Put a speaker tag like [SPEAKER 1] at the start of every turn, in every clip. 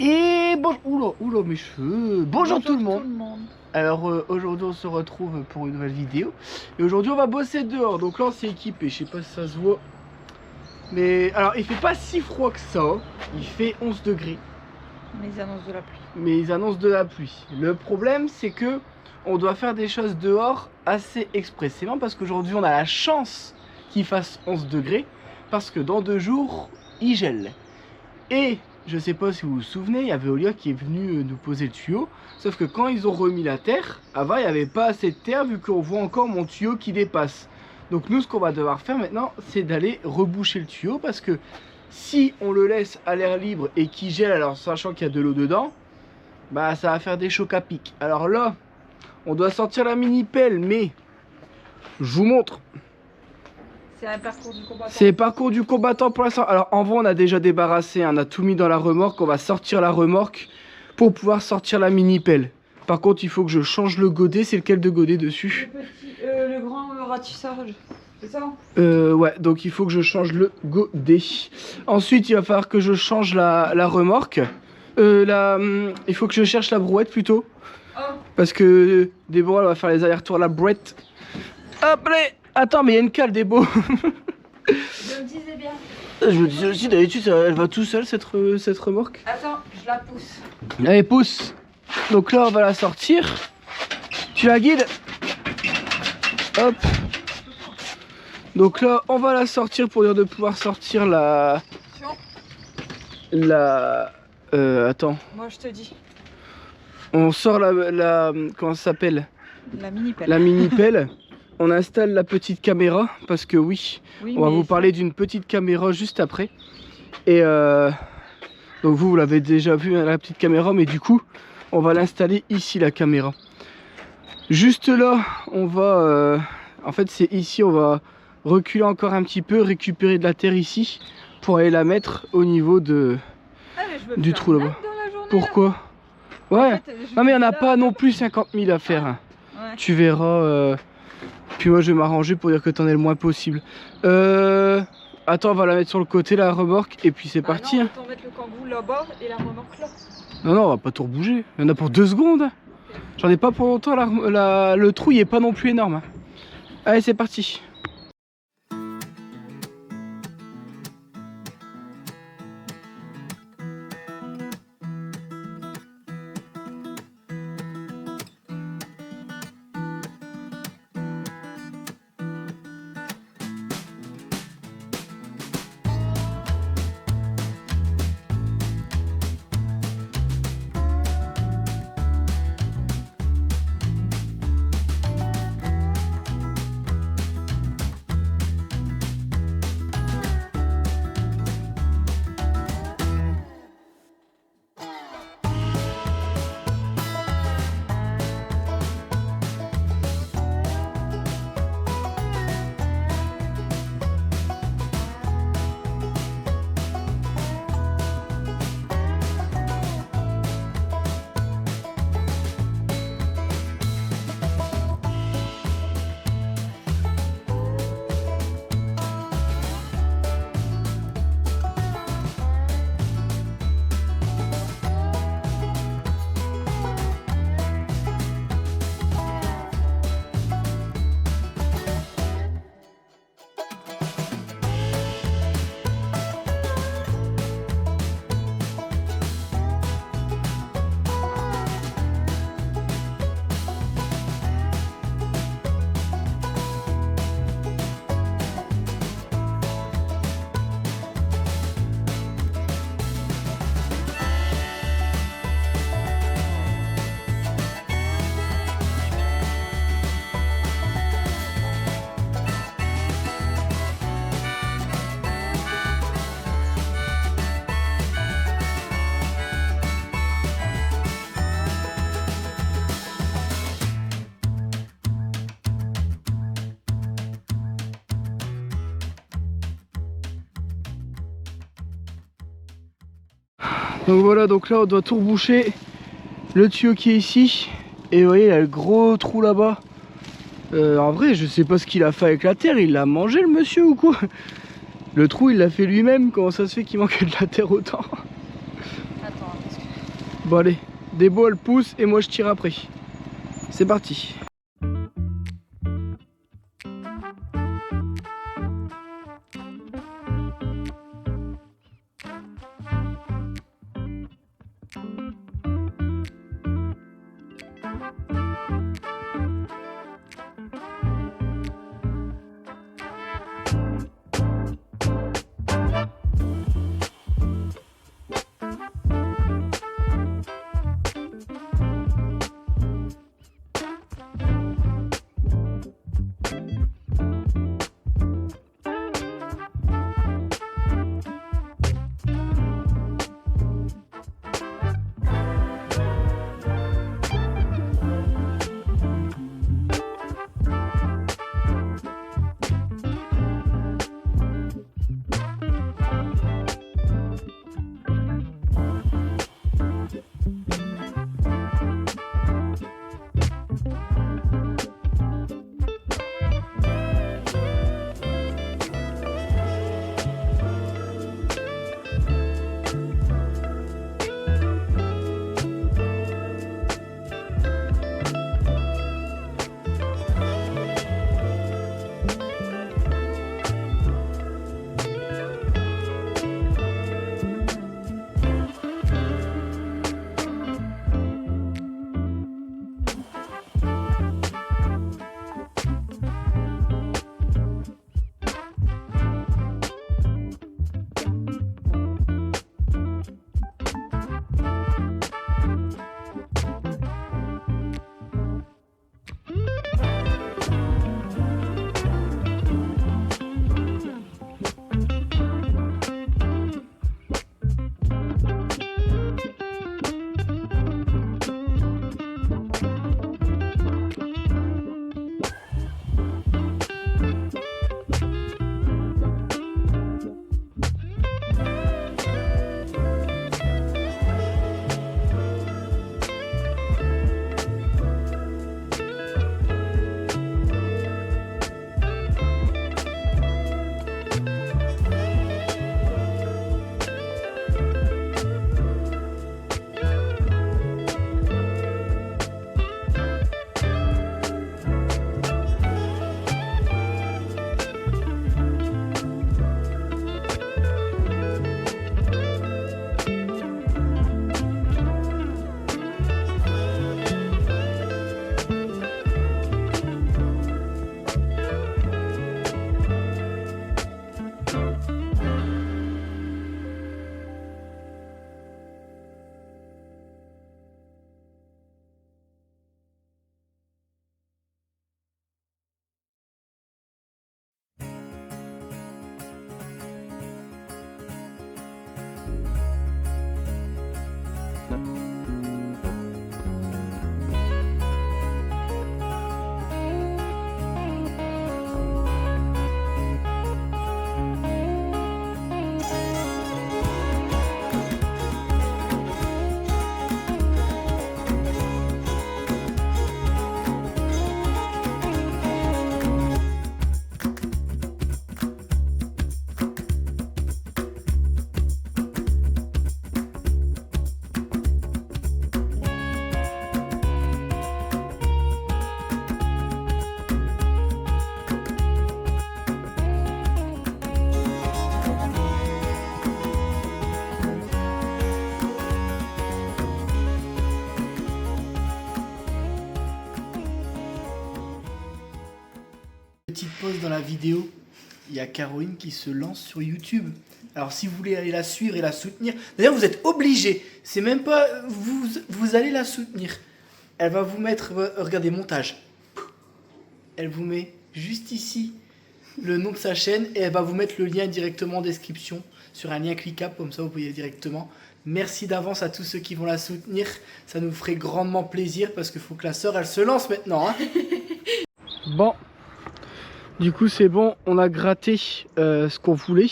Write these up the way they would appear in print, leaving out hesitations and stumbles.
[SPEAKER 1] Et bonjour, oula mes cheveux. Bonjour tout le monde. Alors aujourd'hui on se retrouve pour une nouvelle vidéo. Et aujourd'hui on va bosser dehors. Donc là on s'est équipé, je sais pas si ça se voit. Mais alors il fait pas si froid que ça. Il fait 11 degrés.
[SPEAKER 2] Mais ils annoncent de la pluie.
[SPEAKER 1] Mais ils annoncent de la pluie. Le problème c'est que on doit faire des choses dehors assez expressément. Parce qu'aujourd'hui on a la chance qu'il fasse 11 degrés. Parce que dans 2 jours il gèle. Et je sais pas si vous vous souvenez, il y avait Olia qui est venu nous poser le tuyau. Sauf que quand ils ont remis la terre, avant il n'y avait pas assez de terre vu qu'on voit encore mon tuyau qui dépasse. Donc nous ce qu'on va devoir faire maintenant, c'est d'aller reboucher le tuyau. Parce que si on le laisse à l'air libre et qu'il gèle, alors sachant qu'il y a de l'eau dedans, bah ça va faire des chocs à pic. Alors là, on doit sortir la mini pelle, mais je vous montre.
[SPEAKER 2] C'est un parcours du combattant.
[SPEAKER 1] C'est le parcours du combattant pour l'instant. Alors en vrai on a déjà débarrassé, on a tout mis dans la remorque. On va sortir la remorque pour pouvoir sortir la mini pelle. Par contre il faut que je change le godet. C'est lequel de godet dessus?
[SPEAKER 2] Le grand ratissage, c'est ça?
[SPEAKER 1] Ouais, donc il faut que je change le godet. Ensuite il va falloir que je change la remorque. Il faut que je cherche la brouette plutôt.
[SPEAKER 2] Oh.
[SPEAKER 1] Parce que Déborah elle va faire les allers-retours à la brouette. Hop là. Attends, mais il y a une cale des beaux.
[SPEAKER 2] Je me disais bien.
[SPEAKER 1] Je me disais aussi, d'habitude, elle va tout seule cette remorque.
[SPEAKER 2] Attends, je la pousse.
[SPEAKER 1] Allez, pousse. Donc là, on va la sortir. Tu la guides. Hop. Donc là, on va la sortir pour dire de pouvoir sortir attends.
[SPEAKER 2] Moi, je te dis.
[SPEAKER 1] On sort comment ça s'appelle?
[SPEAKER 2] La mini pelle.
[SPEAKER 1] La mini pelle. On installe la petite caméra parce que oui on va vous parler d'une petite caméra juste après. Et donc vous l'avez déjà vu la petite caméra, mais du coup on va l'installer ici la caméra. Juste là on va en fait c'est ici, on va reculer encore un petit peu, récupérer de la terre ici pour aller la mettre au niveau du trou là-bas. Pourquoi? Ouais, en fait, non mais il n'y en a pas non plus 50 000 à faire. Ouais. Tu verras. Puis moi je vais m'arranger pour dire que t'en es le moins possible. Attends, on va la mettre sur le côté la remorque et puis c'est parti.
[SPEAKER 2] Non, on va mettre le kangou là-bas et la remorque là.
[SPEAKER 1] Non, on va pas tout rebouger. Il y en a pour 2 secondes. Okay. J'en ai pas pour longtemps. Le trou il est pas non plus énorme. Allez, c'est parti. Donc voilà, donc là on doit tout reboucher. Le tuyau qui est ici. Et vous voyez, il y a le gros trou là-bas. En vrai, je sais pas ce qu'il a fait avec la terre. Il l'a mangé le monsieur ou quoi? Le trou il l'a fait lui-même. Comment ça se fait qu'il manquait de la terre autant?
[SPEAKER 2] Attends, parce que...
[SPEAKER 1] Bon allez, Débo elle pousse et moi je tire après. C'est parti. Petite pause dans la vidéo, il y a Caroline qui se lance sur YouTube. Alors si vous voulez aller la suivre et la soutenir, d'ailleurs vous êtes obligés, c'est même pas, vous allez la soutenir. Elle va vous mettre, regardez, montage. Elle vous met juste ici le nom de sa chaîne et elle va vous mettre le lien directement en description sur un lien cliquable, comme ça vous pouvez y aller directement. Merci d'avance à tous ceux qui vont la soutenir, ça nous ferait grandement plaisir parce qu'il faut que la sœur elle se lance maintenant. Hein. Bon, du coup c'est bon, on a gratté ce qu'on voulait.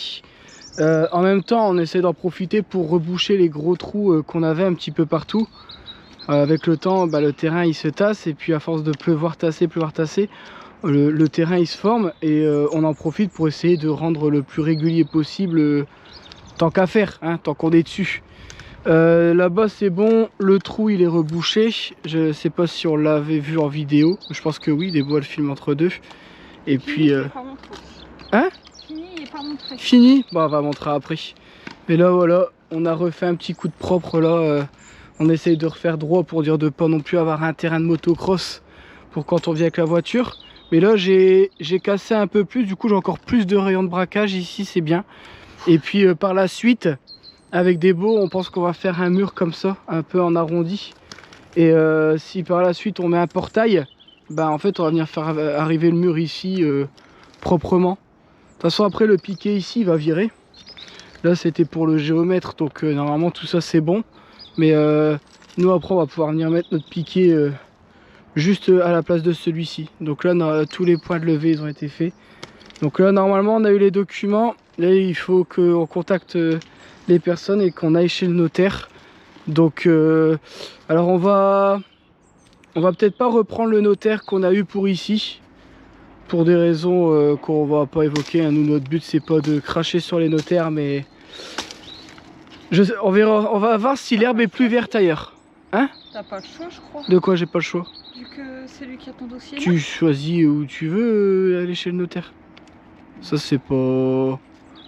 [SPEAKER 1] En même temps on essaie d'en profiter pour reboucher les gros trous qu'on avait un petit peu partout. Avec le temps, le terrain il se tasse et puis à force de pleuvoir tasser, le terrain il se forme et on en profite pour essayer de rendre le plus régulier possible tant qu'à faire, hein, tant qu'on est dessus. Là-bas c'est bon, le trou il est rebouché. Je sais pas si on l'avait vu en vidéo. Je pense que oui, des bois le film entre deux. Et puis... Hein?
[SPEAKER 2] Fini et pas montré.
[SPEAKER 1] Fini? Bon, on va montrer après. Mais là voilà, on a refait un petit coup de propre là. On essaye de refaire droit pour dire de pas non plus avoir un terrain de motocross pour quand on vient avec la voiture. Mais là j'ai cassé un peu plus, du coup j'ai encore plus de rayons de braquage ici, c'est bien. Et puis par la suite, avec des baux, on pense qu'on va faire un mur comme ça, un peu en arrondi. Et si par la suite on met un portail, bah en fait on va venir faire arriver le mur ici proprement. De toute façon après le piqué ici il va virer. Là c'était pour le géomètre, donc normalement tout ça c'est bon. Mais nous après on va pouvoir venir mettre notre piqué juste à la place de celui-ci. Donc là tous les points de levée ils ont été faits. Donc là normalement on a eu les documents. Là il faut qu'on contacte les personnes et qu'on aille chez le notaire. Donc alors on va peut-être pas reprendre le notaire qu'on a eu pour ici. Pour des raisons qu'on va pas évoquer. Nous notre but c'est pas de cracher sur les notaires, mais on verra, on va voir si l'herbe est plus verte ailleurs. Hein?
[SPEAKER 2] T'as pas le choix, je crois.
[SPEAKER 1] De quoi j'ai pas le choix?
[SPEAKER 2] Vu que c'est lui qui a ton dossier.
[SPEAKER 1] Tu choisis où tu veux aller chez le notaire. Ça c'est pas...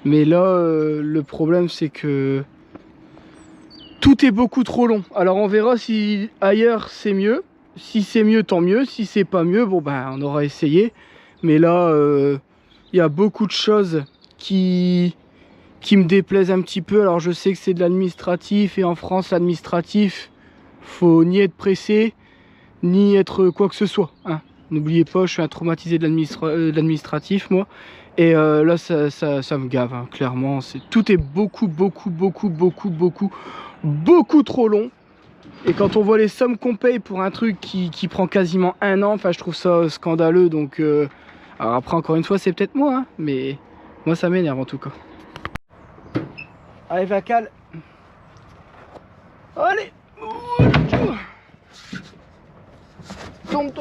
[SPEAKER 1] Mais là, le problème c'est que tout est beaucoup trop long. Alors on verra si ailleurs c'est mieux. Si c'est mieux, tant mieux. Si c'est pas mieux, bon ben on aura essayé. Mais là, il y a beaucoup de choses qui me déplaisent un petit peu. Alors je sais que c'est de l'administratif et en France l'administratif, faut ni être pressé ni être quoi que ce soit, hein. N'oubliez pas, je suis un traumatisé de l'administratif moi. Et là ça me gave, hein, clairement. Tout est beaucoup trop long. Et quand on voit les sommes qu'on paye pour un truc qui prend quasiment 1 an, enfin je trouve ça scandaleux. Donc alors après encore une fois c'est peut-être moi, hein, mais moi ça m'énerve en tout cas. Allez, va cal. Allez. Tombe.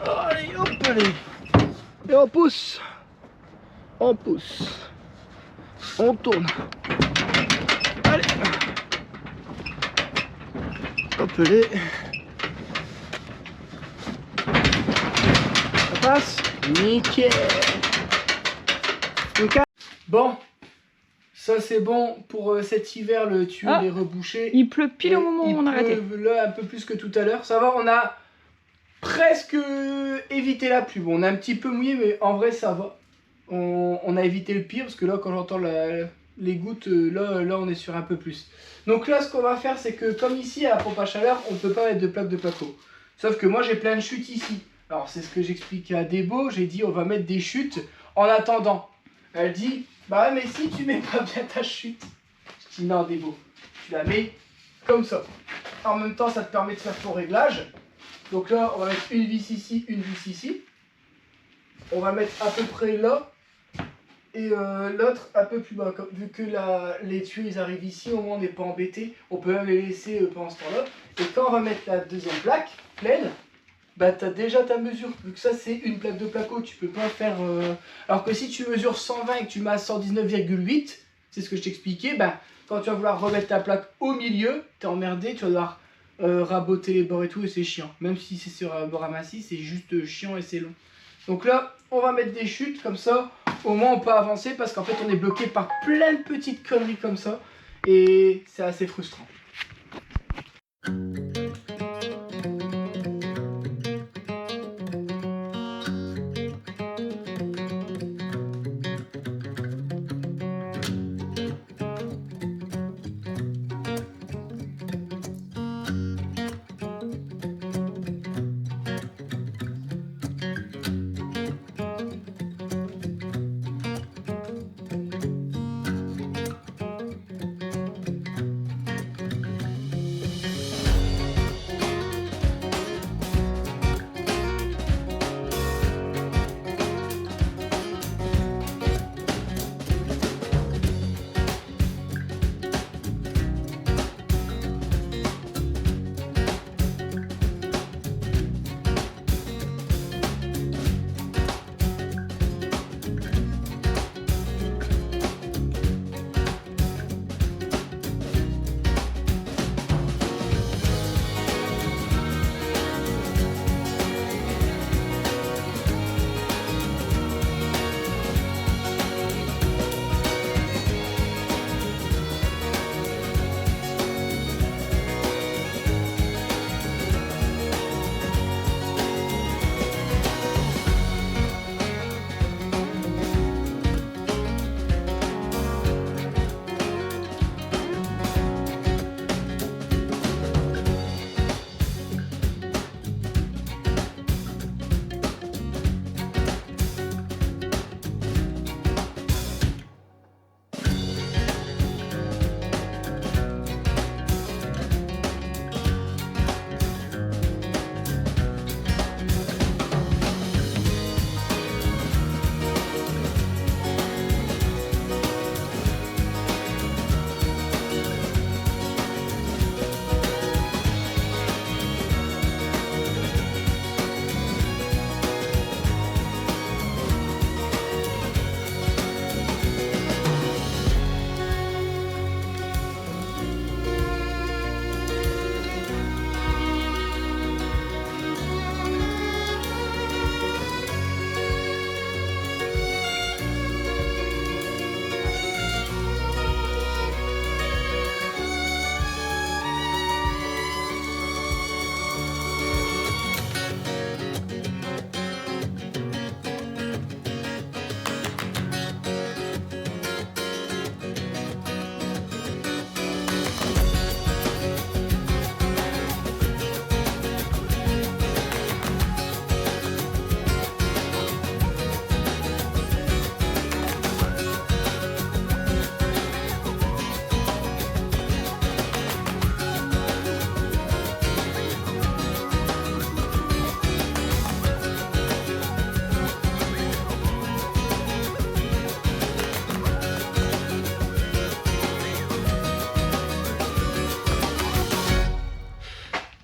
[SPEAKER 1] Allez, hop, allez. Et on pousse. On pousse. On tourne. Allez. Hop, allez. Ça passe. Nickel. Bon, ça c'est bon pour cet hiver, le tuyau est rebouché.
[SPEAKER 2] Il pleut pile au moment où on a arrêté.
[SPEAKER 1] Là un peu plus que tout à l'heure, ça va, on a presque évité la pluie. Bon, on a un petit peu mouillé, mais en vrai ça va. On a évité le pire, parce que là quand j'entends les gouttes, là on est sur un peu plus. Donc là ce qu'on va faire, c'est que comme ici à la pompe à chaleur, on ne peut pas mettre de plaque de placo. Sauf que moi j'ai plein de chutes ici. Alors c'est ce que j'expliquais à Débo, j'ai dit on va mettre des chutes en attendant. Elle dit, bah ouais, mais si tu mets pas bien ta chute. Je dis non Débo, tu la mets comme ça. En même temps ça te permet de faire ton réglage. Donc là on va mettre une vis ici, une vis ici. On va mettre à peu près là. Et l'autre un peu plus bas. Vu que les tuyaux ils arrivent ici, au moins on n'est pas embêté. On peut même les laisser pendant ce temps-là. Et quand on va mettre la deuxième plaque pleine, bah tu as déjà ta mesure. Vu que ça c'est une plaque de placo, tu peux pas faire... Alors que si tu mesures 120 et que tu mets à 119,8, c'est ce que je t'expliquais, bah quand tu vas vouloir remettre ta plaque au milieu, t'es emmerdé, tu vas devoir raboter les bords et tout, et c'est chiant. Même si c'est sur un bord aminci, c'est juste chiant et c'est long. Donc là, on va mettre des chutes, comme ça, au moins on peut avancer, parce qu'en fait on est bloqué par plein de petites conneries comme ça, et c'est assez frustrant.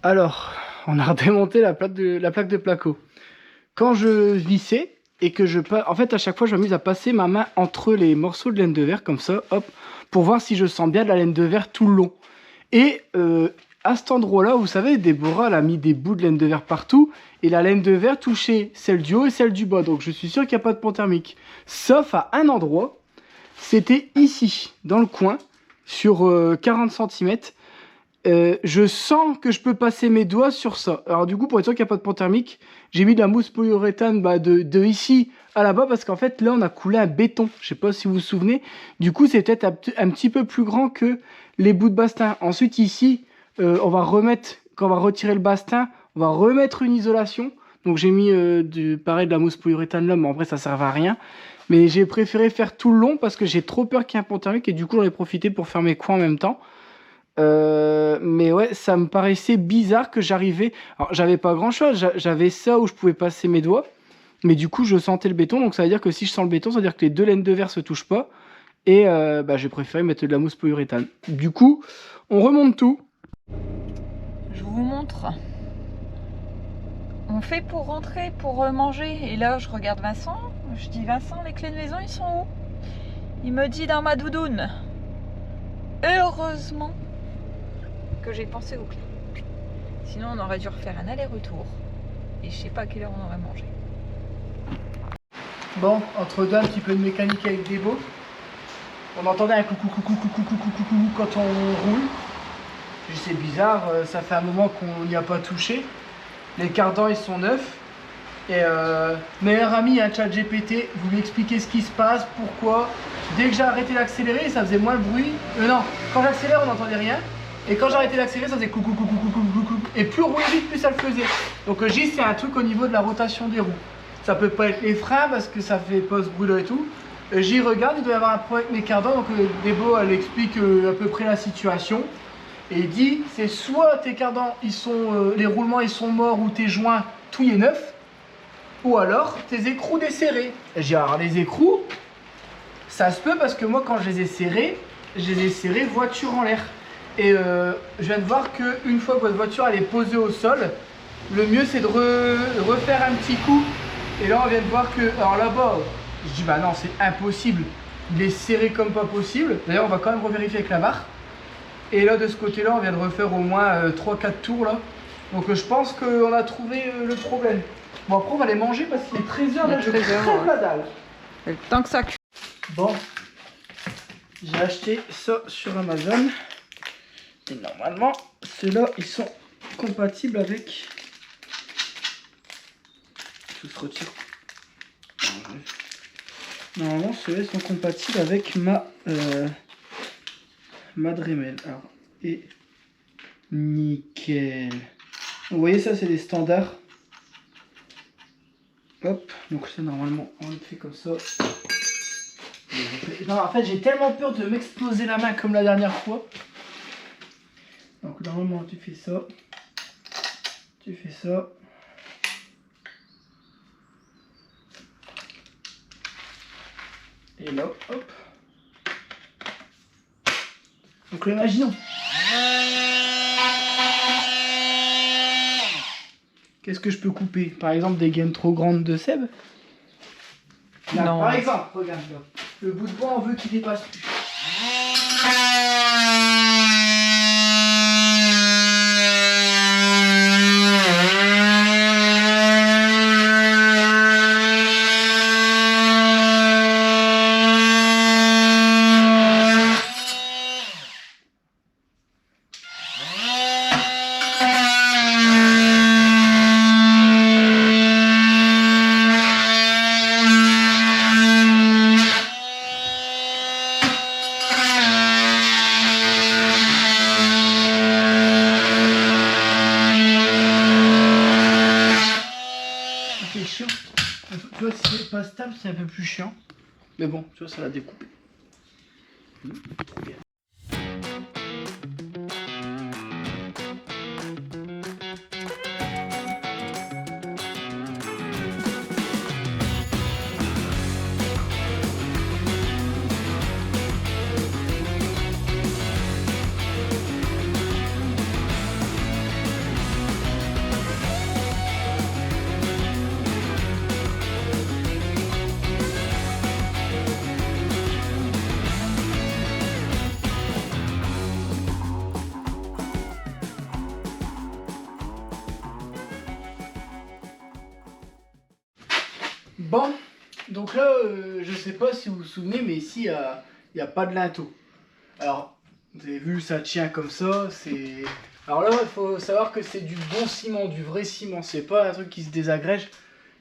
[SPEAKER 1] Alors, on a redémonté la plaque de placo. Quand je vissais et que en fait, à chaque fois, je m'amuse à passer ma main entre les morceaux de laine de verre, comme ça, hop, pour voir si je sens bien de la laine de verre tout le long. Et à cet endroit-là, vous savez, Déborah, elle a mis des bouts de laine de verre partout, et la laine de verre touchait celle du haut et celle du bas. Donc, je suis sûr qu'il n'y a pas de pont thermique. Sauf à un endroit, c'était ici, dans le coin, sur 40 cm. Je sens que je peux passer mes doigts sur ça. Alors du coup, pour être sûr qu'il n'y a pas de pont thermique, j'ai mis de la mousse polyuréthane de ici à là-bas, parce qu'en fait, là, on a coulé un béton. Je sais pas si vous vous souvenez. Du coup, c'est peut-être un petit peu plus grand que les bouts de bastin. Ensuite, ici, on va remettre, quand on va retirer le bastin, on va remettre une isolation. Donc j'ai mis pareil de la mousse polyuréthane là, mais en vrai, ça ne sert à rien. Mais j'ai préféré faire tout le long parce que j'ai trop peur qu'il y ait un pont thermique, et du coup, j'en ai profité pour faire mes coins en même temps. Mais ouais, ça me paraissait bizarre que j'arrivais. Alors, j'avais pas grand chose, j'avais ça où je pouvais passer mes doigts, mais du coup, je sentais le béton. Donc, ça veut dire que si je sens le béton, ça veut dire que les deux laines de verre se touchent pas. Et j'ai préféré mettre de la mousse polyuréthane. Du coup, on remonte tout.
[SPEAKER 2] Je vous montre. On fait pour rentrer, pour manger. Et là, je regarde Vincent. Je dis, Vincent, les clés de maison, ils sont où? Il me dit dans ma doudoune. Heureusement que j'ai pensé aux clés. Sinon, on aurait dû refaire un aller-retour. Et je sais pas à quelle heure on aurait mangé.
[SPEAKER 1] Bon, entre deux, un petit peu de mécanique avec des beaux. On entendait un coucou quand on roule. C'est bizarre, ça fait un moment qu'on n'y a pas touché. Les cardans, ils sont neufs. Et meilleur ami, un chat GPT, vous lui expliquez ce qui se passe, pourquoi. Dès que j'ai arrêté d'accélérer, ça faisait moins le bruit. Non, quand j'accélère, on n'entendait rien. Et quand j'ai arrêté d'accélérer, ça faisait coucou. Et plus on roulait vite, plus ça le faisait. Donc j'ai c'est un truc au niveau de la rotation des roues. Ça peut pas être les freins parce que ça fait pas ce bruit-là et tout. J'y regarde, il doit y avoir un problème avec mes cardans. Donc Débo, elle explique à peu près la situation. Et il dit, c'est soit tes cardans, les roulements ils sont morts, ou tes joints, tout est neuf. Ou alors tes écrous desserrés. J'ai alors les écrous, ça se peut parce que moi quand je les ai serrés voiture en l'air. Et je viens de voir qu'une fois que votre voiture elle est posée au sol, le mieux c'est de refaire un petit coup. Et là on vient de voir que, alors là-bas, je dis bah non c'est impossible, il est serré comme pas possible. D'ailleurs on va quand même revérifier avec la barre. Et là de ce côté là on vient de refaire au moins 3-4 tours là. Donc je pense qu'on a trouvé le problème. Bon après on va les manger parce qu'il est 13h là, je crève la dalle.
[SPEAKER 2] Tant que ça cuit.
[SPEAKER 1] Bon, j'ai acheté ça sur Amazon. Et normalement, ceux-là, ils sont compatibles avec... Tout se retire. Normalement, ceux-là, ils sont compatibles avec ma Dremel. Alors, et nickel. Vous voyez ça, c'est des standards. Hop, donc ça normalement on le fait comme ça. Non, en fait j'ai tellement peur de m'exploser la main comme la dernière fois. Donc normalement tu fais ça. Tu fais ça. Et là, hop. Donc là, imaginons. Qu'est-ce que je peux couper? Par exemple des gaines trop grandes de Seb? Là, non. Par exemple, regarde là. Le bout de bois, on veut qu'il dépasse plus. Chiant. Tu vois, si c'est pas stable, c'est un peu plus chiant. Mais bon, tu vois, ça l'a découpé. Trop bien. Bon, donc là, je sais pas si vous vous souvenez, mais ici, il n'y a pas de linteau. Alors, vous avez vu, ça tient comme ça, c'est... Alors là, il faut savoir que c'est du bon ciment, du vrai ciment, c'est pas un truc qui se désagrège.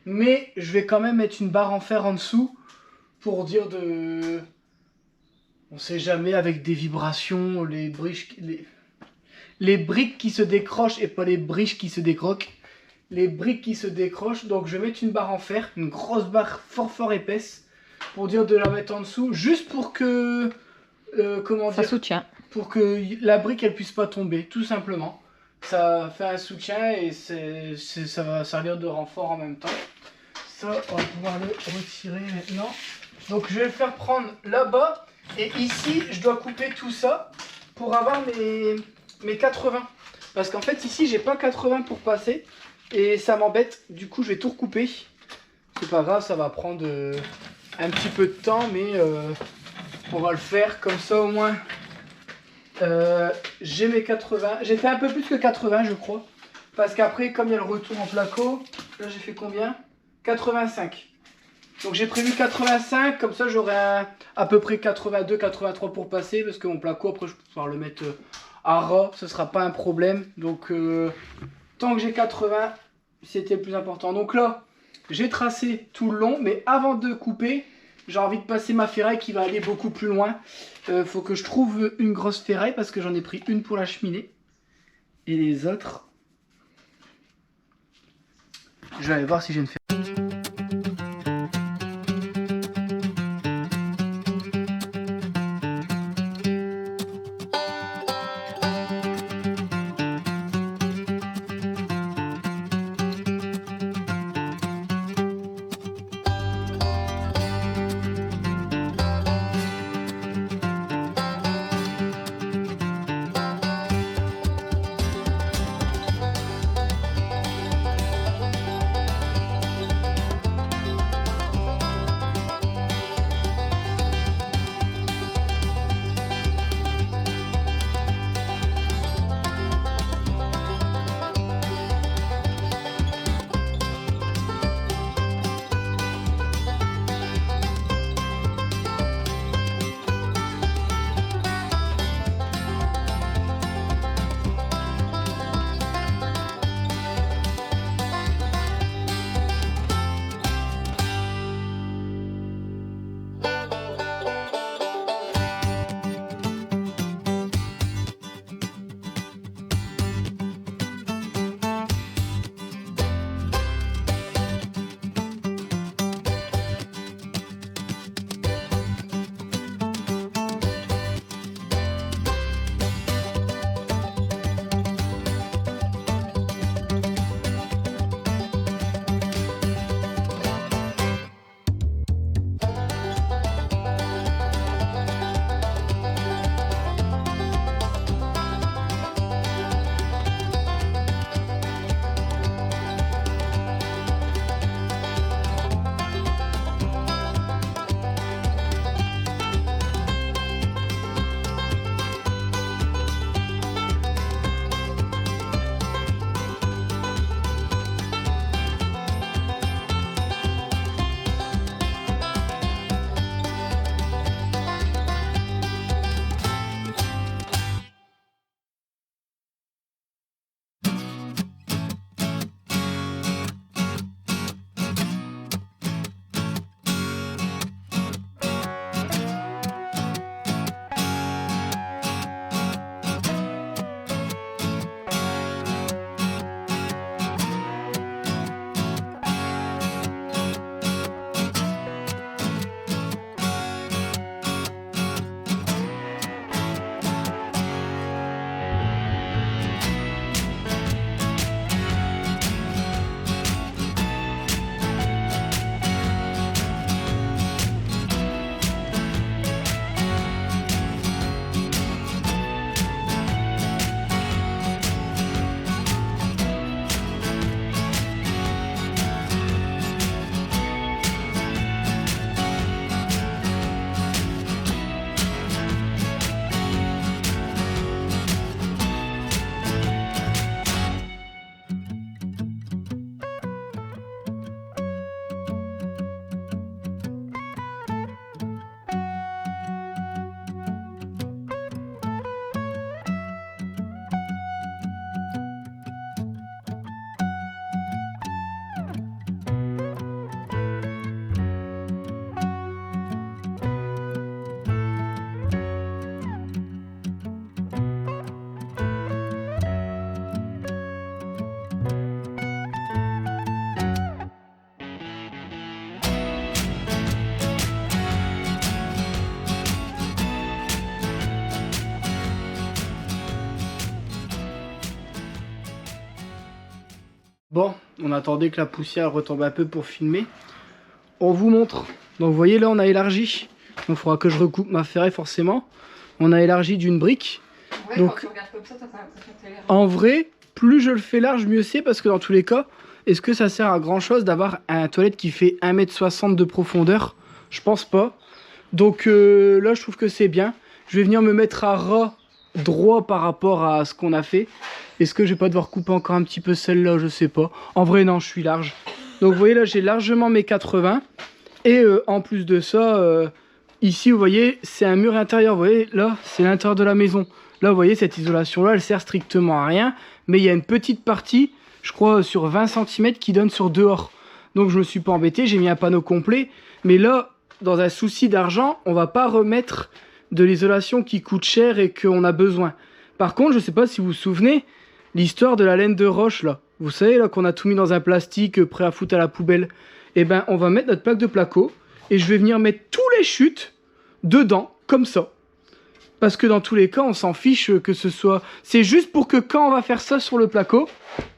[SPEAKER 1] Mais je vais quand même mettre une barre en fer en dessous, pour dire de... On sait jamais, avec des vibrations, les briques qui se décrochent et pas les briques qui se décroquent. Les briques qui se décrochent, donc je vais mettre une barre en fer, une grosse barre fort épaisse, pour dire de la mettre en dessous, juste pour que... comment dire,
[SPEAKER 2] ça soutient.
[SPEAKER 1] Pour que la brique elle puisse pas tomber, tout simplement. Ça fait un soutien et ça va servir de renfort en même temps. Ça, on va pouvoir le retirer maintenant. Donc je vais le faire prendre là-bas. Et ici, je dois couper tout ça pour avoir mes 80. Parce qu'en fait, ici, j'ai pas 80 pour passer. Et ça m'embête. Du coup, je vais tout recouper. C'est pas grave, ça va prendre un petit peu de temps. Mais on va le faire comme ça au moins. J'ai mes 80. J'ai fait un peu plus que 80, je crois. Parce qu'après, comme il y a le retour en placo, là, j'ai fait combien? 85. Donc j'ai prévu 85, comme ça j'aurai à peu près 82, 83 pour passer, parce que mon placo après je vais pouvoir le mettre à ras, ce sera pas un problème. Donc tant que j'ai 80, c'était le plus important. Donc là, j'ai tracé tout le long, mais avant de couper, j'ai envie de passer ma ferraille qui va aller beaucoup plus loin. Faut que je trouve une grosse ferraille, parce que j'en ai pris une pour la cheminée. Et les autres, je vais aller voir si j'ai une ferraille. Bon, on attendait que la poussière retombe un peu pour filmer. On vous montre. Donc vous voyez là on a élargi. Donc il faudra que je recoupe ma ferraille forcément. On a élargi d'une brique.
[SPEAKER 2] Ouais,
[SPEAKER 1] donc
[SPEAKER 2] quand tu regardes comme ça, t'as pas l'impression que t'as l'air.
[SPEAKER 1] En vrai, plus je le fais large, mieux c'est, parce que dans tous les cas, est-ce que ça sert à grand chose d'avoir un toilette qui fait 1,60 m de profondeur? Je pense pas. Donc là je trouve que c'est bien. Je vais venir me mettre à ras droit par rapport à ce qu'on a fait. Est-ce que je vais pas devoir couper encore un petit peu celle-là? Je sais pas. En vrai non, je suis large. Donc vous voyez là j'ai largement mes 80. Et en plus de ça, ici vous voyez c'est un mur intérieur. Vous voyez là c'est l'intérieur de la maison. Là vous voyez cette isolation là elle sert strictement à rien. Mais il y a une petite partie, je crois sur 20 cm qui donne sur dehors. Donc je me suis pas embêté, j'ai mis un panneau complet. Mais là, dans un souci d'argent, on va pas remettre de l'isolation qui coûte cher et qu'on a besoin. Par contre, je sais pas si vous vous souvenez, l'histoire de la laine de roche là. Vous savez là qu'on a tout mis dans un plastique prêt à foutre à la poubelle. Et ben on va mettre notre plaque de placo et je vais venir mettre tous les chutes dedans, comme ça. Parce que dans tous les cas, on s'en fiche que ce soit... C'est juste pour que quand on va faire ça sur le placo,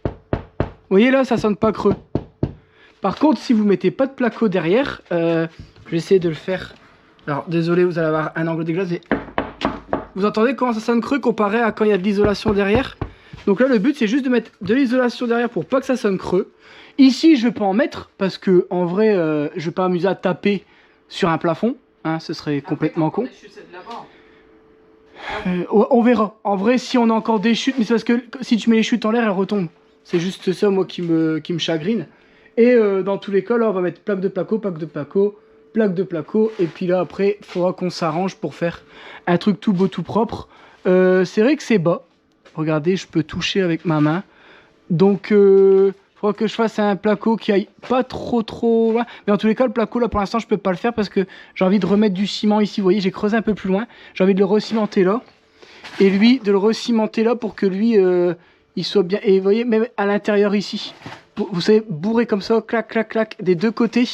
[SPEAKER 1] vous voyez là, ça sonne pas creux. Par contre, si vous mettez pas de placo derrière, je vais essayer de le faire. Alors, désolé, vous allez avoir un angle dégueulasse. Mais... Vous entendez comment ça sonne creux comparé à quand il y a de l'isolation derrière? Donc là, le but, c'est juste de mettre de l'isolation derrière pour pas que ça sonne creux. Ici, je vais pas en mettre parce que en vrai, je vais pas m'amuser à taper sur un plafond. Hein, ce serait complètement con. On verra. En vrai, si on a encore des chutes, mais c'est parce que si tu mets les chutes en l'air, elles retombent. C'est juste ça, moi, qui me chagrine. Et dans tous les cas, là, on va mettre plaque de placo, plaque de placo, plaque de placo. Et puis là, après, il faudra qu'on s'arrange pour faire un truc tout beau, tout propre. C'est vrai que c'est bas. Regardez, je peux toucher avec ma main. Donc, il faudra que je fasse un placo qui aille pas trop loin. Mais en tous les cas, le placo, là, pour l'instant, je peux pas le faire parce que j'ai envie de remettre du ciment ici. Vous voyez, j'ai creusé un peu plus loin. J'ai envie de le recimenter là. Et lui, de le recimenter là pour que lui, il soit bien... Et vous voyez, même à l'intérieur ici, vous savez, bourré comme ça, clac, clac, clac, des deux côtés,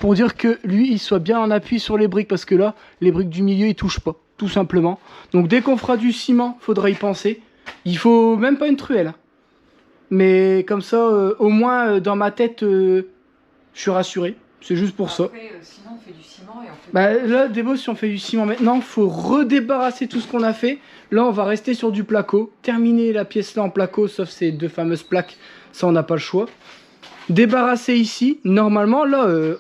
[SPEAKER 1] pour dire que lui, il soit bien en appui sur les briques. Parce que là, les briques du milieu, ils touchent pas, tout simplement. Donc, dès qu'on fera du ciment, faudra y penser. Il faut même pas une truelle. Mais comme ça, au moins, dans ma tête, je suis rassuré. C'est juste pour ça.
[SPEAKER 2] Sinon, on fait du ciment et on fait...
[SPEAKER 1] Bah, là, Débo, si on fait du ciment maintenant, faut redébarrasser tout ce qu'on a fait. Là, on va rester sur du placo. Terminer la pièce là en placo, sauf ces deux fameuses plaques. Ça, on n'a pas le choix. Débarrasser ici. Normalement, là,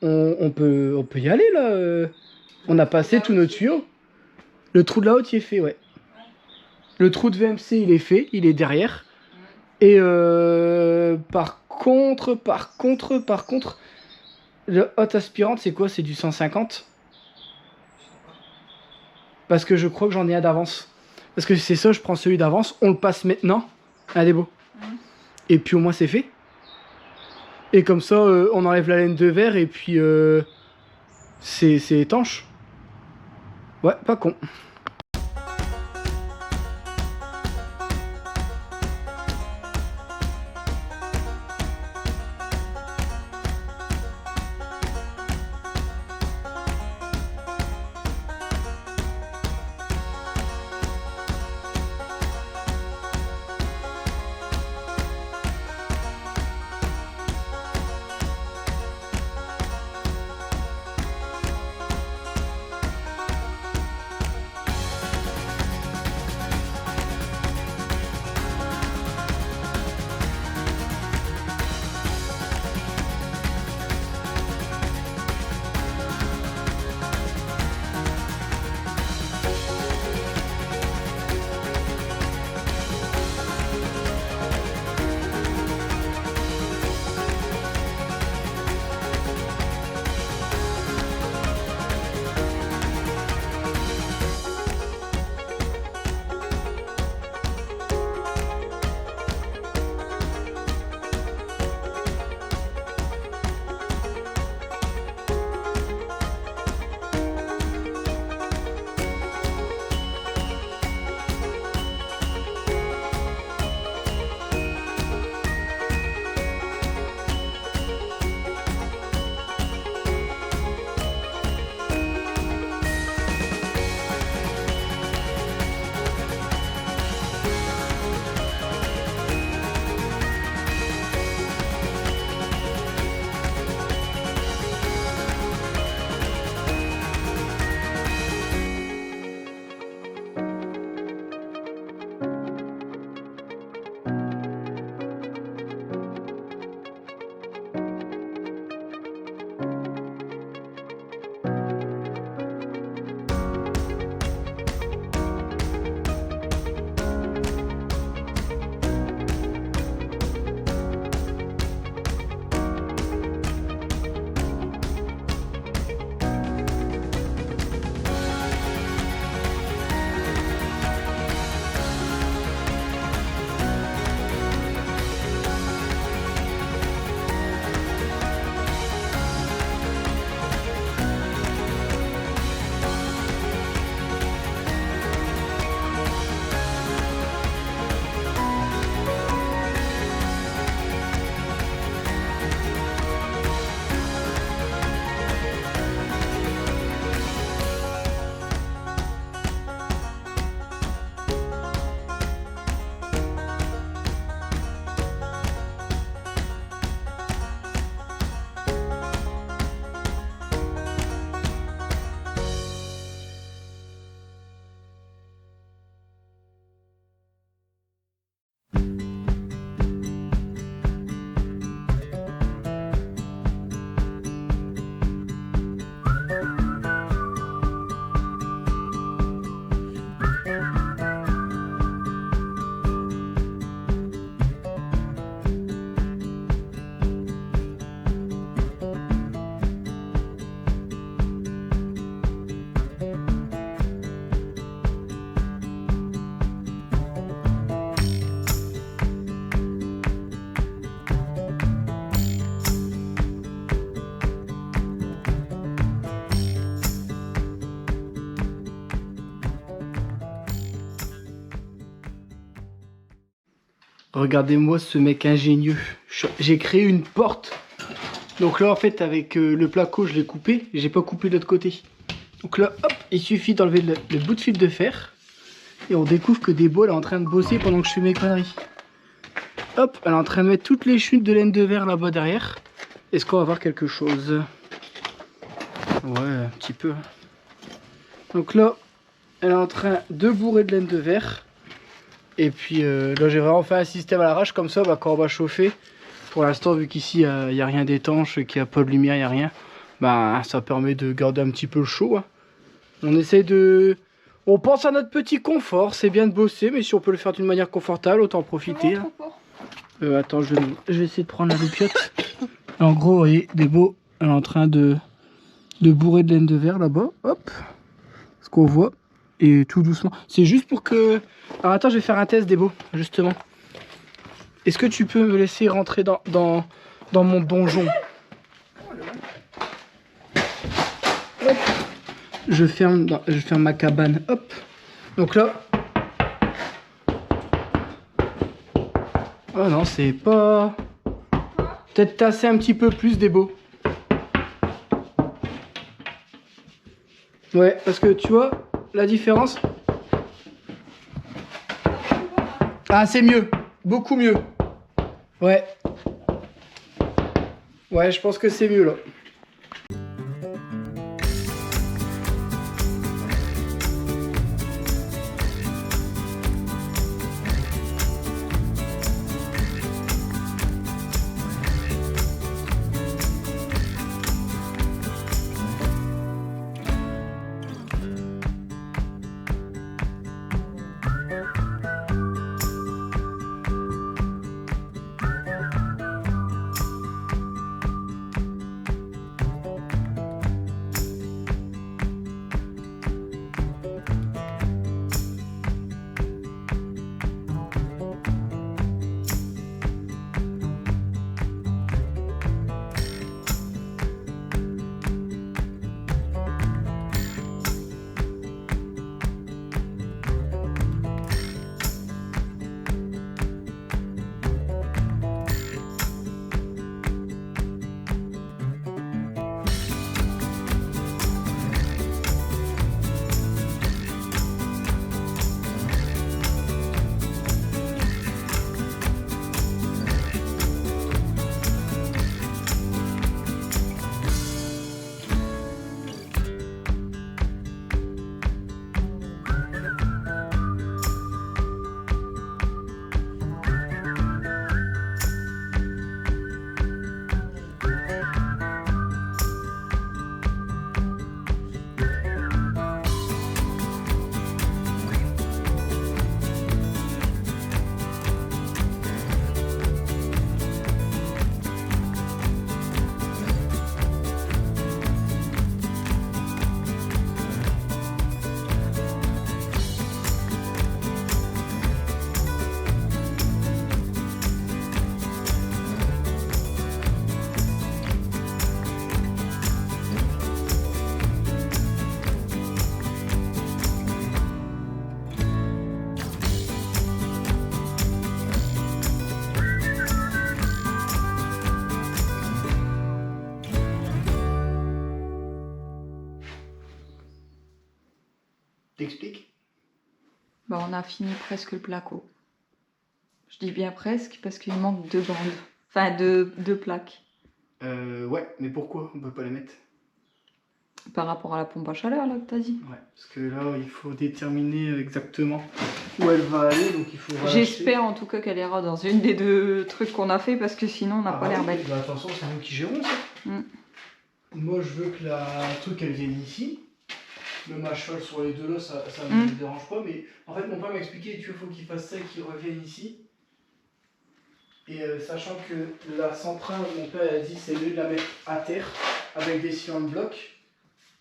[SPEAKER 1] on peut y aller, là. On a passé tous nos tuyaux. Le trou de la haute, il est fait, ouais. Le trou de VMC, il est fait. Il est derrière. Et par contre, le hot aspirante, c'est quoi? C'est du 150? Parce que je crois que j'en ai un d'avance. Parce que c'est ça, je prends celui d'avance, on le passe maintenant. Allez, beau. Et puis au moins c'est fait. Et comme ça, on enlève la laine de verre et puis c'est étanche. Ouais, pas con. Regardez-moi ce mec ingénieux. J'ai créé une porte. Donc là, en fait, avec le placo, je l'ai coupé. J'ai pas coupé de l'autre côté. Donc là, hop, il suffit d'enlever le bout de fil de fer. Et on découvre que Débo, elle est en train de bosser pendant que je fais mes conneries. Hop, elle est en train de mettre toutes les chutes de laine de verre là-bas derrière. Est-ce qu'on va voir quelque chose? Ouais, un petit peu. Donc là, elle est en train de bourrer de laine de verre. Et puis là, j'ai vraiment fait un système à l'arrache comme ça, bah, quand on va chauffer. Pour l'instant, vu qu'ici, il n'y a rien d'étanche, qu'il n'y a pas de lumière, il n'y a rien, bah, ça permet de garder un petit peu le chaud. Hein. On essaie de... On pense à notre petit confort, c'est bien de bosser, mais si on peut le faire d'une manière confortable, autant en profiter. Hein. Attends, je vais essayer de prendre la loupiote. En gros, vous voyez, Débo, elle est en train de bourrer de laine de verre là-bas. Hop, ce qu'on voit. Et tout doucement. C'est juste pour que... Alors attends, je vais faire un test, Débo, justement. Est-ce que tu peux me laisser rentrer dans mon donjon? Hop. Je ferme ma cabane. Hop. Donc là... Oh non, c'est pas... Peut-être tasser un petit peu plus, Débo. Ouais, parce que tu vois, la différence... Ah, c'est mieux. Beaucoup mieux. Ouais. Ouais, je pense que c'est mieux, là. T'expliques?
[SPEAKER 2] Bah, on a fini presque le placo. Je dis bien presque parce qu'il manque 2 bandes. Enfin, deux plaques.
[SPEAKER 1] Ouais, mais pourquoi on peut pas les mettre?
[SPEAKER 2] Par rapport à la pompe à chaleur, là, que t'as dit.
[SPEAKER 1] Ouais, parce que là, il faut déterminer exactement où elle va aller, donc il faut...
[SPEAKER 2] J'espère en tout cas qu'elle ira dans une des 2 trucs qu'on a fait, parce que sinon, on n'a pas l'air bête.
[SPEAKER 1] Bah, attention, c'est nous qui gérons ça. Moi, je veux que la truc, elle vienne ici. Même à cheval sur les 2 là, ça ne me dérange pas, mais en fait, mon père m'a expliqué, tu vois, faut qu'il fasse ça et qu'il revienne ici. Et sachant que la centrale, mon père a dit, c'est mieux de la mettre à terre, avec des ciments de bloc.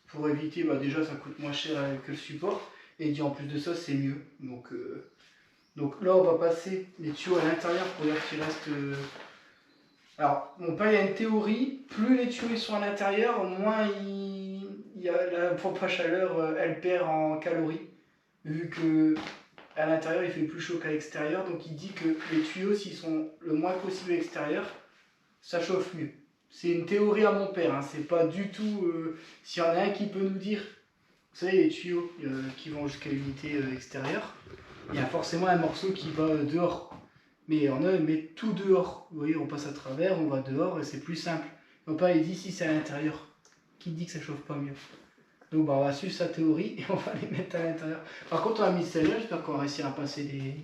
[SPEAKER 1] Pour éviter, bah déjà ça coûte moins cher que le support, et dit en plus de ça c'est mieux. Donc là on va passer les tuyaux à l'intérieur pour dire qu'il reste... Alors mon père il y a une théorie, plus les tuyaux sont à l'intérieur, moins la pompe à chaleur elle perd en calories, vu que À l'intérieur, il fait plus chaud qu'à l'extérieur. Donc il dit que les tuyaux, s'ils sont le moins possible à l'extérieur, ça chauffe mieux. C'est une théorie à mon père. Hein. C'est pas du tout... S'il y en a un qui peut nous dire... Vous savez, les tuyaux qui vont jusqu'à l'unité extérieure, il y a forcément un morceau qui va dehors. Mais on met tout dehors. Vous voyez, on passe à travers, on va dehors et c'est plus simple. Mon père, il dit si c'est à l'intérieur. Qui dit que ça chauffe pas mieux? Donc bah, on va suivre sa théorie et on va les mettre à l'intérieur. Par contre, on a mis celle-là, j'espère qu'on va réussir à passer des...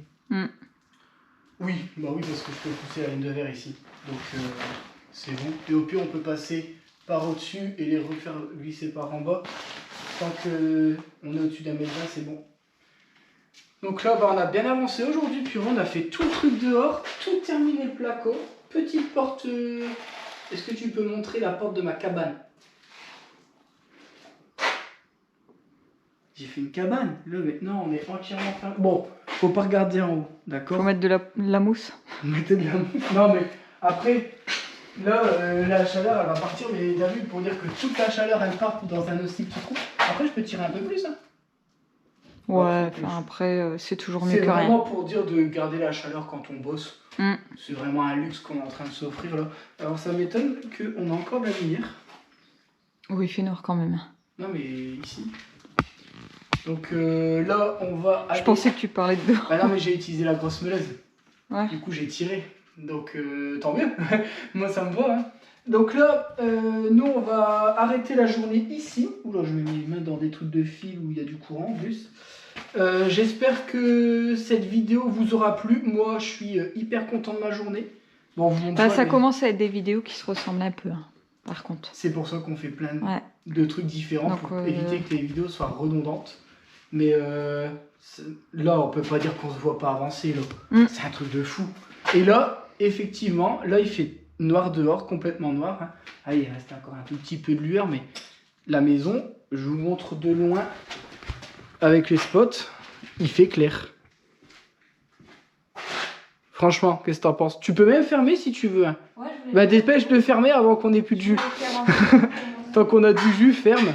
[SPEAKER 1] Oui, bah oui, parce que je peux pousser la ligne de verre ici. Donc c'est bon. Et au pire, on peut passer par au-dessus et les refaire glisser par en bas. Tant qu'on est au-dessus d'un mètre 20, c'est bon. Donc là, bah, on a bien avancé aujourd'hui, puis on a fait tout le truc dehors, tout terminé le placo. Petite porte... Est-ce que tu peux montrer la porte de ma cabane? J'ai fait une cabane. Là, maintenant, on est entièrement fermé. Bon, faut pas regarder en haut, d'accord?
[SPEAKER 2] Faut mettre de la mousse.
[SPEAKER 1] Mettez de la mousse. Non, mais après, là, la chaleur, elle va partir. Mais t'as vu, pour dire que toute la chaleur, elle part dans un aussi petit trou. Après, je peux tirer un peu plus, hein.
[SPEAKER 2] Ouais, enfin après, c'est toujours mieux que rien.
[SPEAKER 1] C'est vraiment pour dire de garder la chaleur quand on bosse. C'est vraiment un luxe qu'on est en train de s'offrir, là. Alors, ça m'étonne qu'on a encore de la lumière.
[SPEAKER 2] Oui, il fait noir quand même.
[SPEAKER 1] Non, mais ici... Donc là, on va...
[SPEAKER 2] Je pensais que tu parlais de dehors.
[SPEAKER 1] Bah non, mais j'ai utilisé la grosse meleuse.
[SPEAKER 2] Ouais.
[SPEAKER 1] Du coup, j'ai tiré. Donc, tant mieux. Moi, ça me va. Hein. Donc là, nous, on va arrêter la journée ici. Oula, je mets mes mains dans des trucs de fil où il y a du courant en plus. J'espère que cette vidéo vous aura plu. Moi, je suis hyper content de ma journée. Bon,
[SPEAKER 2] ça commence à être des vidéos qui se ressemblent un peu, hein, par contre.
[SPEAKER 1] C'est pour ça qu'on fait plein de trucs différents. Donc, pour éviter que les vidéos soient redondantes. Mais là, on peut pas dire qu'on se voit pas avancer. C'est un truc de fou. Et là, effectivement, là, il fait noir dehors, complètement noir. Hein. Ah, il reste encore un tout petit peu de lueur, mais la maison, je vous montre de loin avec les spots, il fait clair. Franchement, qu'est-ce que t'en penses? Tu peux même fermer si tu veux. Hein. Ouais, bah, dépêche de fermer avant qu'on ait plus de jus. Tant qu'on a du jus, ferme.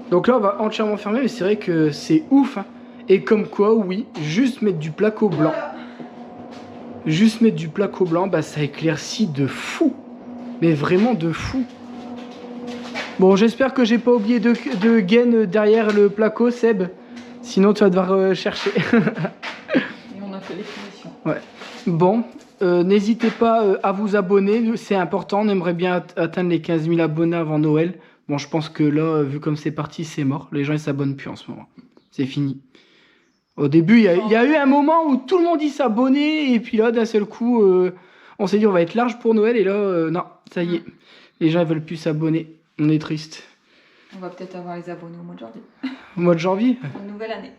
[SPEAKER 1] Donc là, on va entièrement fermer, mais c'est vrai que c'est ouf. Hein. Et comme quoi, oui, juste mettre du placo blanc. Juste mettre du placo blanc, bah, ça éclaircit de fou. Mais vraiment de fou. Bon, j'espère que j'ai pas oublié de gaine derrière le placo, Seb. Sinon, tu vas devoir chercher.
[SPEAKER 2] Et on a fait les finitions.
[SPEAKER 1] Ouais. Bon, n'hésitez pas à vous abonner. C'est important. On aimerait bien atteindre les 15 000 abonnés avant Noël. Bon, je pense que là, vu comme c'est parti, c'est mort. Les gens, ils s'abonnent plus en ce moment. C'est fini. Au début, il y a eu un moment où tout le monde y s'abonnait. Et puis là, d'un seul coup, on s'est dit, on va être large pour Noël. Et là, non, ça y est. Les gens, ils veulent plus s'abonner. On est triste.
[SPEAKER 2] On va peut-être avoir les abonnés au mois de janvier.
[SPEAKER 1] Au mois de janvier?
[SPEAKER 2] Pour une nouvelle année.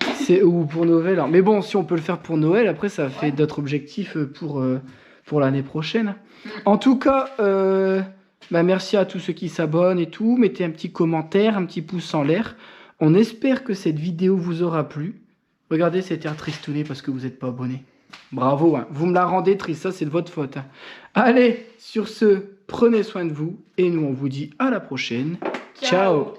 [SPEAKER 1] Ou pour Noël. Hein. Mais bon, si on peut le faire pour Noël, après, ça fait d'autres objectifs pour l'année prochaine. En tout cas... bah merci à tous ceux qui s'abonnent et tout. Mettez un petit commentaire, un petit pouce en l'air. On espère que cette vidéo vous aura plu. Regardez cet air tristouné parce que vous n'êtes pas abonné. Bravo, hein. Vous me la rendez triste, ça c'est de votre faute. Hein. Allez, sur ce, prenez soin de vous. Et nous on vous dit à la prochaine. Ciao.